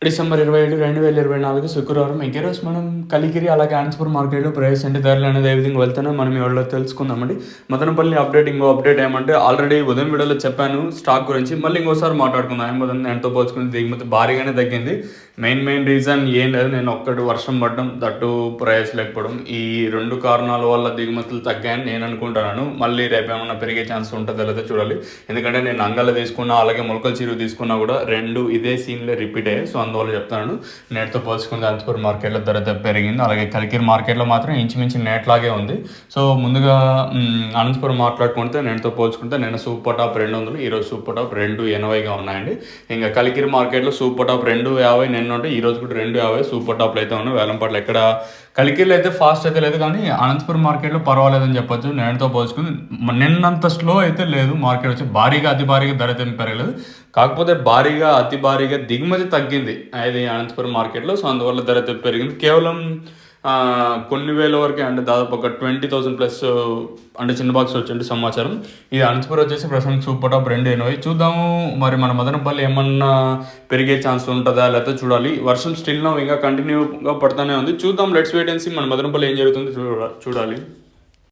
December 27, 2024 శుక్రవారం. ఇంక ఈరోజు మనం కలికిరి అలాగే అనంతపురం మార్కెట్‌లో ప్రైస్ అంటే ధరలు అనేది ఏ విధంగా వెళ్తున్నాయో మనం ఇవాళ తెలుసుకుందామండి. మదనపల్లి ఇంకో అప్డేట్ ఏమంటే ఆల్రెడీ ఉదయం వీడియోలో చెప్పాను స్టాక్ గురించి. మళ్ళీ ఇంకోసారి మాట్లాడుకుందాం. ఎంతో పోల్చుకుని దిగుమతి భారీగానే తగ్గింది. మెయిన్ రీజన్ ఏం లేదు. నేను ఒక్కటి వర్షం పడడం, దట్టు ప్రైస్ లేకపోవడం. ఈ 2 కారణాల వల్ల దిగుమతులు తగ్గాయని నేను అనుకుంటున్నాను. మళ్ళీ రేపేమన్నా పెరిగే ఛాన్స్ ఉంటుందో లేదో చూడాలి. ఎందుకంటే నేను అంగళ్ళ తీసుకున్నా అలాగే మొలకల చీరు తీసుకున్నా కూడా 2 ఇదే సీన్లే రిపీట్ అయ్యాయి. సో అందువల్ల చెప్తాను. నేటితో పోల్చుకుంటే అనంతపురం మార్కెట్లో ధర పెరిగింది. అలాగే కలికిరి మార్కెట్లో మాత్రం ఇంచుమించు నేట్లాగే ఉంది. సో ముందుగా అనంతపురం మాట్లాడుకుంటే నేటితో పోల్చుకుంటే నేను సూపర్ టాప్ 200, ఈరోజు సూపర్ టాప్ 280గా ఉన్నాయండి. ఇంకా కలికిరి మార్కెట్లో సూపర్ టాప్ 250 నిన్న ఉంటే ఈరోజు కూడా 250 సూపర్ టాప్లు అయితే ఉన్నాయి. వేలంపాట్లు ఎక్కడ కలికిరిలో అయితే ఫాస్ట్ అయితే లేదు, కానీ అనంతపురం మార్కెట్లో పర్వాలేదని చెప్పొచ్చు. నేటితో పోల్చుకుని నిన్నంత స్లో అయితే లేదు. మార్కెట్ వచ్చి అతి భారీగా ధర అయితే పెరగలేదు. కాకపోతే అతి భారీగా దిగుమతి తగ్గింది అది అనంతపురం మార్కెట్లో. సో అందువల్ల ధర అయితే పెరిగింది. కేవలం కొన్ని వేల వరకే, అంటే దాదాపు ఒక 20,000+ అంటే చిన్న బాక్స్ వచ్చి సమాచారం. ఇది అనంతపురం వచ్చేసి ప్రస్తుతం సూపర్ టాప్ 280. చూద్దాము మరి మన మదనపల్లి ఏమన్నా పెరిగే ఛాన్స్ ఉంటుందా లేకపోతే చూడాలి. వర్షం స్టిల్ ఇంకా కంటిన్యూగా పడుతూనే ఉంది. చూద్దాం, లెట్స్ వెయిట్ అండ్ సీ మన మదనపల్లి ఏం జరుగుతుంది చూడాలి.